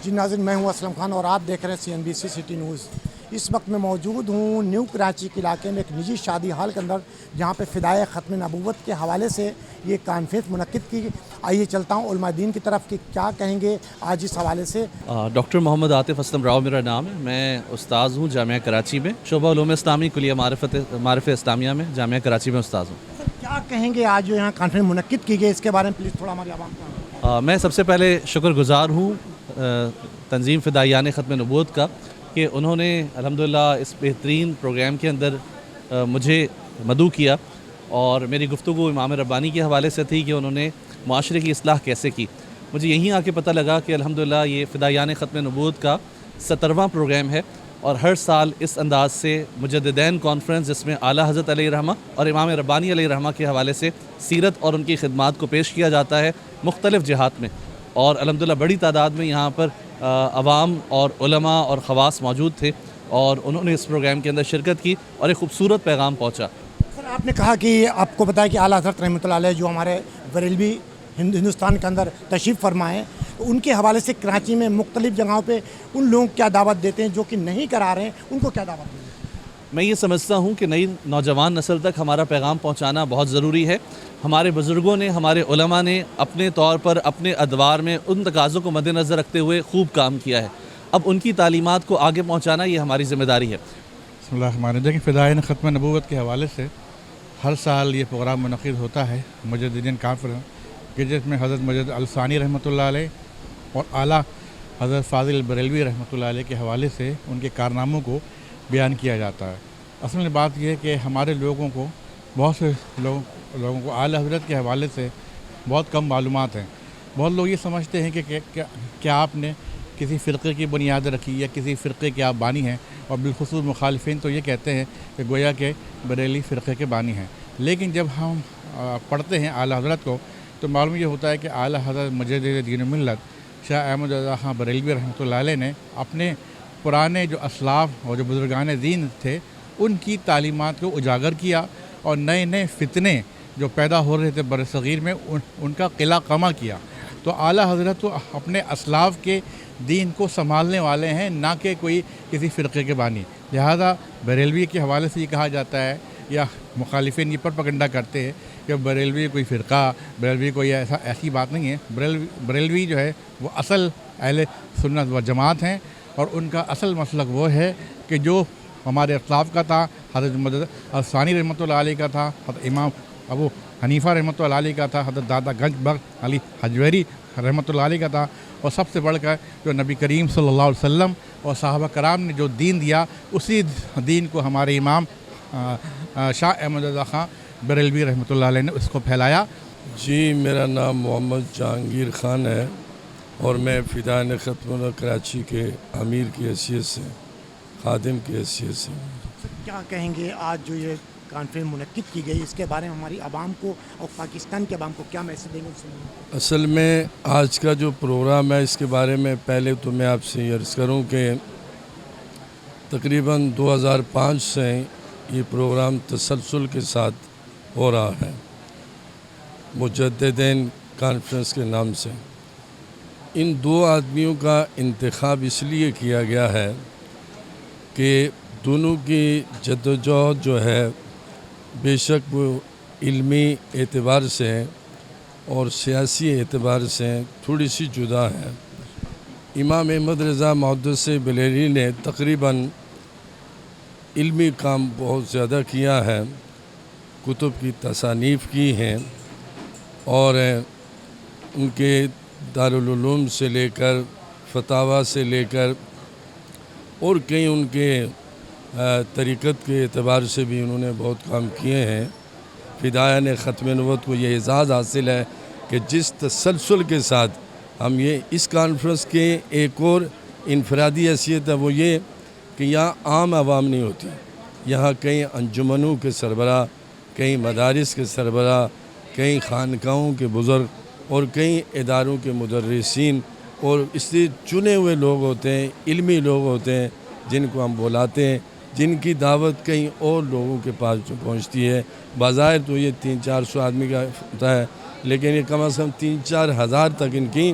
جی ناظرین، میں ہوں اسلم خان اور آپ دیکھ رہے ہیں CNBC سٹی نیوز۔ اس وقت میں موجود ہوں نیو کراچی کے علاقے میں ایک نجی شادی ہال کے اندر، جہاں پہ فدائے ختم نبوت کے حوالے سے یہ کانفرنس منعقد کی۔ آئیے چلتا ہوں علماء دین کی طرف کہ کیا کہیں گے آج اس حوالے سے۔ ڈاکٹر محمد عاطف اسلم راؤ میرا نام ہے، میں استاذ ہوں جامعہ کراچی میں، شعبہ علوم اسلامی کلیہ معرفت اسلامیہ میں جامعہ کراچی میں استاذ ہوں۔ سر کیا کہیں گے آج جو یہاں کانفرنس منعقد کی گئی، اس کے بارے میں پلیز تھوڑا ہماری عوام کو۔ میں سب سے پہلے شکر گزار ہوں تنظیم فدائیان ختم نبوت کا کہ انہوں نے الحمدللہ اس بہترین پروگرام کے اندر مجھے مدعو کیا، اور میری گفتگو امام ربانی کے حوالے سے تھی کہ انہوں نے معاشرے کی اصلاح کیسے کی۔ مجھے یہیں آ کے پتہ لگا کہ الحمدللہ یہ فدائیان ختم نبوت کا 70واں پروگرام ہے، اور ہر سال اس انداز سے مجددین کانفرنس، جس میں اعلیٰ حضرت علیہ رحمہ اور امام ربانی علیہ رحمہ کے حوالے سے سیرت اور ان کی خدمات کو پیش کیا جاتا ہے مختلف جہات میں، اور الحمدللہ بڑی تعداد میں یہاں پر عوام اور علماء اور خواص موجود تھے، اور انہوں نے اس پروگرام کے اندر شرکت کی اور ایک خوبصورت پیغام پہنچا۔ سر آپ نے کہا کہ آپ کو بتایا کہ اعلیٰ حضرت رحمۃ اللہ علیہ جو ہمارے بریلوی ہندوستان کے اندر تشریف فرمائے، ان کے حوالے سے کراچی میں مختلف جگہوں پہ ان لوگوں کو کیا دعوت دیتے ہیں جو کہ نہیں کرا رہے ہیں، ان کو کیا دعوت دیں گے؟ میں یہ سمجھتا ہوں کہ نئی نوجوان نسل تک ہمارا پیغام پہنچانا بہت ضروری ہے۔ ہمارے بزرگوں نے، ہمارے علماء نے اپنے طور پر اپنے ادوار میں ان تقاضوں کو مد نظر رکھتے ہوئے خوب کام کیا ہے۔ اب ان کی تعلیمات کو آگے پہنچانا یہ ہماری ذمہ داری ہے۔ بسم اللہ الرحمن الرحیم۔ دیکھیں، فدائیان ختم نبوت کے حوالے سے ہر سال یہ پروگرام منعقد ہوتا ہے، مجددین کانفرنس، کہ جس میں حضرت مجد الثانی رحمۃ اللہ علیہ اور اعلیٰ حضرت فاضل البریلوی رحمۃ اللہ علیہ کے حوالے سے ان کے کارناموں کو بیان کیا جاتا ہے۔ اصل میں بات یہ ہے کہ ہمارے لوگوں کو، بہت سے لوگوں کو اعلیٰ حضرت کے حوالے سے بہت کم معلومات ہیں۔ بہت لوگ یہ سمجھتے ہیں کہ کیا آپ نے کسی فرقے کی بنیاد رکھی یا کسی فرقے کے آپ بانی ہیں، اور بالخصوص مخالفین تو یہ کہتے ہیں کہ گویا کہ بریلی فرقے کے بانی ہیں۔ لیکن جب ہم پڑھتے ہیں اعلیٰ حضرت کو تو معلوم یہ ہوتا ہے کہ اعلیٰ حضرت مجدد دین ملت شاہ احمد رضا خان بریلوی رحمۃ اللہ علیہ نے اپنے پرانے جو اسلاف اور جو بزرگان دین تھے ان کی تعلیمات کو اجاگر کیا، اور نئے نئے فتنے جو پیدا ہو رہے تھے برصغیر میں ان کا قلع قمع کیا۔ تو اعلیٰ حضرت تو اپنے اسلاف کے دین کو سنبھالنے والے ہیں، نہ کہ کوئی کسی فرقے کے بانی۔ لہذا بریلوی کے حوالے سے یہ کہا جاتا ہے، یا مخالفین یہ پروپیگنڈا کرتے ہیں کہ بریلوی کوئی فرقہ، بریلوی کوئی ایسی بات نہیں ہے۔ بریلوی جو ہے وہ اصل اہل سنت و جماعت ہیں، اور ان کا اصل مسلک وہ ہے کہ جو ہمارے اسلاف کا تھا، حضرت مجد الثانی رحمۃ اللہ علیہ کا تھا، حضرت امام ابو حنیفہ رحمۃ اللہ علیہ کا تھا، حضرت دادا گنج بخش علی حجویری رحمۃ اللہ علیہ کا تھا، اور سب سے بڑھ کر جو نبی کریم صلی اللہ علیہ وسلم اور صحابہ کرام نے جو دین دیا، اسی دین کو ہمارے امام شاہ احمد رضا خان بریلوی رحمۃ اللہ علیہ نے اس کو پھیلایا۔ جی، میرا نام محمد جہانگیر خان ہے، اور میں فدائیان ختم کراچی کے امیر کی حیثیت سے، خادم کی حیثیت سے۔ کیا کہیں گے آج جو یہ کانفرنس منعقد کی گئی، اس کے بارے میں ہماری عوام کو اور پاکستان کے عوام کو کیا میسج دیں گے؟ اصل میں آج کا جو پروگرام ہے، اس کے بارے میں پہلے تو میں آپ سے عرض کروں کہ تقریباً 2005 سے یہ پروگرام تسلسل کے ساتھ ہو رہا ہے، مجددین کانفرنس کے نام سے۔ ان دو آدمیوں کا انتخاب اس لیے کیا گیا ہے کہ دونوں کی جدوجہد جو ہے بے شک وہ علمی اعتبار سے اور سیاسی اعتبار سے تھوڑی سی جدا ہے۔ امام احمد رضا محدث بریلوی نے تقریباً علمی کام بہت زیادہ کیا ہے، کتب کی تصانیف کی ہیں، اور ان کے دارالعلوم سے لے کر فتاوی سے لے کر اور کئی ان کے طریقت کے اعتبار سے بھی انہوں نے بہت کام کیے ہیں۔ فدائیان ختم نبوت کو یہ اعزاز حاصل ہے کہ جس تسلسل کے ساتھ ہم یہ اس کانفرنس کے ایک اور انفرادی حیثیت ہے، وہ یہ کہ یہاں عام عوام نہیں ہوتی، یہاں کئی انجمنوں کے سربراہ، کئی مدارس کے سربراہ، کئی خانقاہوں کے بزرگ اور کئی اداروں کے مدرسین، اور اس سے چنے ہوئے لوگ ہوتے ہیں، علمی لوگ ہوتے ہیں، جن کو ہم بلاتے ہیں، جن کی دعوت کئی اور لوگوں کے پاس جو پہنچتی ہے۔ بظاہر تو یہ 300-400 آدمی کا ہوتا ہے، لیکن یہ کم از کم 3-4 ہزار تک ان کی